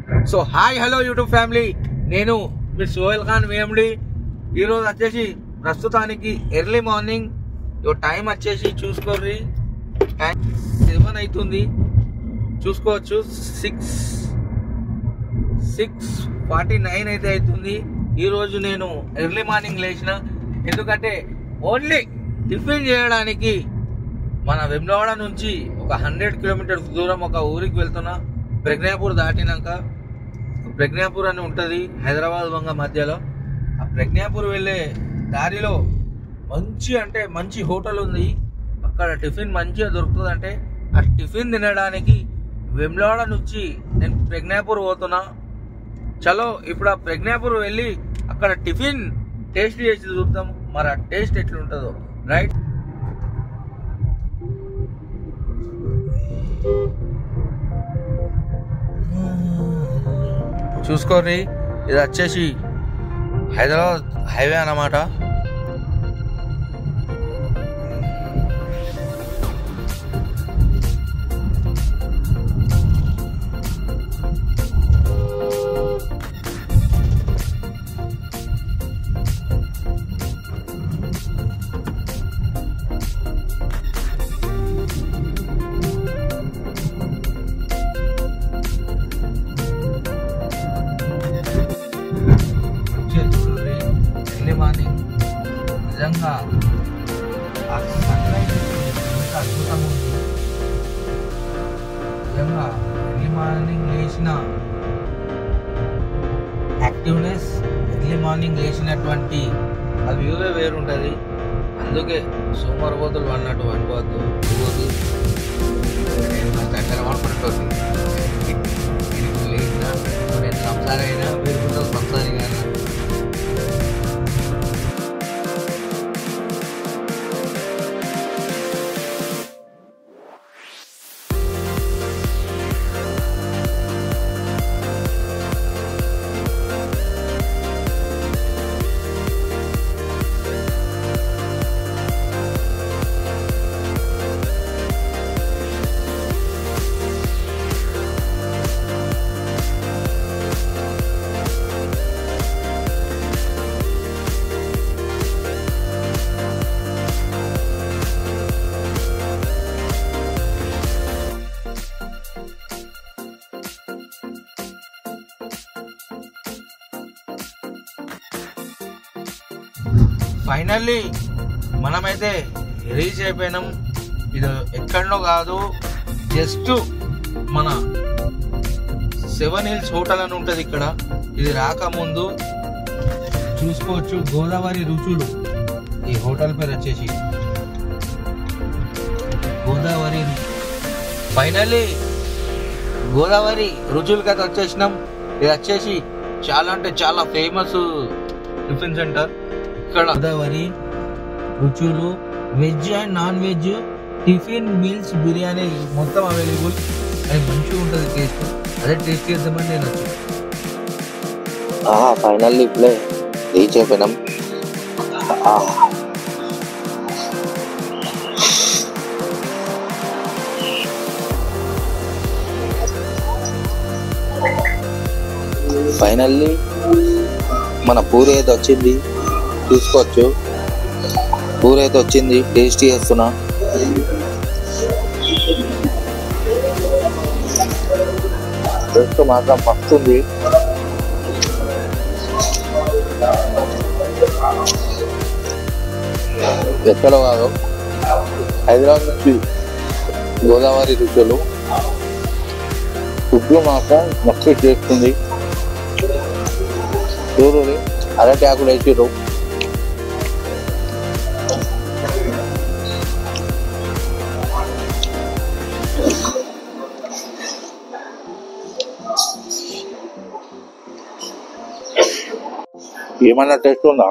So hi hello YouTube family, నేను మీ సోహెల్ ఖాన్ వేఎండి. ఈరోజు వచ్చేసి ప్రస్తుతానికి ఎర్లీ మార్నింగ్ టైం వచ్చేసి చూసుకోర్రి, టైం 7 అవుతుంది చూసుకోవచ్చు. 6:49 అయితే అవుతుంది. ఈరోజు నేను ఎర్లీ మార్నింగ్ లేచిన, ఎందుకంటే ఓన్లీ టిఫిన్ చేయడానికి మన వెమ్లవాడ నుంచి ఒక 100 కిలోమీటర్స్ దూరం ఒక ఊరికి వెళ్తున్నా. ప్రజ్ఞాపూర్ దాటినాక ప్రజ్ఞాపూర్ అని ఉంటుంది హైదరాబాద్ వంగ మధ్యలో. ఆ ప్రజ్ఞాపూర్ వెళ్ళే దారిలో మంచి హోటల్ ఉంది. అక్కడ టిఫిన్ మంచిగా దొరుకుతుంది. అంటే ఆ టిఫిన్ తినడానికి వెమ్లవాడ నుంచి నేను ప్రజ్ఞాపూర్ పోతున్నా. చలో ఇప్పుడు ఆ ప్రజ్ఞాపూర్ వెళ్ళి అక్కడ టిఫిన్ టేస్ట్ చేసి చూద్దాం, మరి ఆ టేస్ట్ ఎట్లుంటుందో. రైట్, చూసుకోర్రి. ఇది వచ్చేసి హైదరాబాద్ హైవే అన్నమాట. మార్నింగ్ నిజంగా ఆ సన్లైట్ ఎంత అద్భుతంగా ఉంది. నిజంగా ఎర్లీ మార్నింగ్ లేచిన యాక్టివ్నెస్, ఎర్లీ మార్నింగ్ లేచినటువంటి ఆ వ్యూవే వేరుంటుంది. అందుకే సోమవారపోతులు అన్నట్టు అనుకోవద్దు. రోజు దగ్గర అనుకున్నట్టు లేచిన నేను సంసారి అయినా మీరు సంసారి కానీ ఫైనల్లీ మనమైతే రీచ్ అయిపోయినాం. ఇది ఎక్కడనో కాదు, జస్ట్ మన 7 Hills హోటల్ అని ఉంటుంది ఇక్కడ. ఇది రాకముందు చూసుకోవచ్చు గోదావరి రుచులు. ఈ హోటల్ పేరు వచ్చేసి గోదావరి. ఫైనల్లీ గోదావరి రుచులకి అయితే వచ్చేసినాం. ఇది వచ్చేసి చాలా అంటే చాలా ఫేమస్ టిఫిన్ సెంటర్. ఇక్కడ గోదావరి రుచులు veg and non veg tiffin meals biryani మొత్తం అవైలబుల్. అది మంచిగా ఉంటుంది టేస్ట్. అదే టేస్ట్ చేద్దామని నేను వచ్చాను. ఫైనల్లీ ఇప్పుడే రీచ్ అయిపోయినాం. ఫైనల్లీ మన పూరి అయితే వచ్చింది చూసుకోవచ్చు. పూరి అయితే వచ్చింది, టేస్ట్ చేస్తున్నా. టేస్ట్ మాత్రం మస్తుంది. ఎక్కడో కాదు, హైదరాబాద్ నుంచి గోదావరి రుచులు. ఫుడ్ మాత్రం మస్తు చేస్తుంది. చూడండి, అరటి ఆకులు వేసిర్రు. ఏమన్నా టేస్ట్ ఉందా?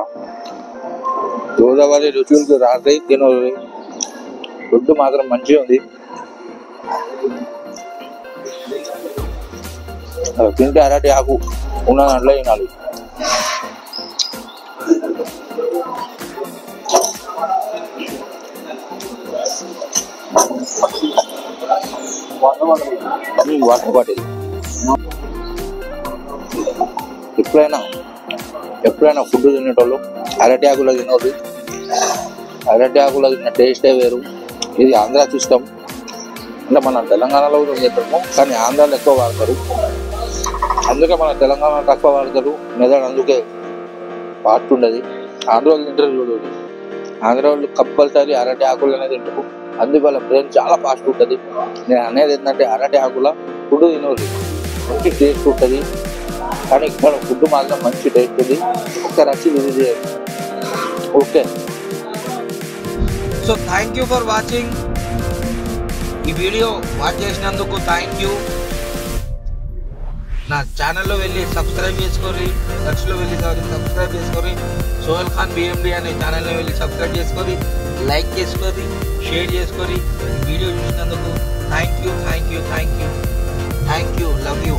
గోదావరి రుచులకు రాత్రి తినరు. ఫుడ్ మాత్రం మంచిగా ఉంది. తింటే అరటి ఆకు ఉన్న దాంట్లో తినాలి. వాటర్ బాటిల్ ఎప్పుడైనా ఫుడ్ తినేటోళ్ళు అరటి ఆకులో తినవద్దు. అరటి ఆకులో తిన్న టేస్టే వేరు. ఇది ఆంధ్ర సిస్టమ్. అంటే మన తెలంగాణలో కూడా తింటాము, కానీ ఆంధ్రాలో ఎక్కువ వాడతారు. అందుకే మన తెలంగాణ తక్కువ వాడతారు. మెదడు అందుకే ఫాస్ట్ ఉండదు. ఆంధ్ర వాళ్ళు తింటారు చూడు, ఆంధ్ర వాళ్ళు కంపల్సరీ అరటి ఆకులనే తింటారు. అందుకే వాళ్ళ బ్రెయిన్ చాలా ఫాస్ట్ ఉంటుంది. నేను అనేది ఏంటంటే అరటి ఆకుల ఫుడ్ తినవద్దు, మంచి టేస్ట్ ఉంటుంది. కానీ ఇక్కడ ఫుడ్ మాత్రం మంచి టేస్ట్ ఉంది. ఒకసారి వచ్చి విజిట్ చేయండి. Okay, so thank you for watching. ఈ వీడియో వాచ్ చేసినందుకు థ్యాంక్ యూ. నా ఛానల్లో వెళ్ళి సబ్స్క్రైబ్ చేసుకోండి, టచ్లో వెళ్ళి సబ్స్క్రైబ్ చేసుకోండి. సోహెల్ ఖాన్ BMD అనే ఛానల్లో వెళ్ళి సబ్స్క్రైబ్ చేసుకొని, లైక్ చేసుకొని, షేర్ చేసుకొని. ఈ వీడియో చూసినందుకు థ్యాంక్ యూ. Love you.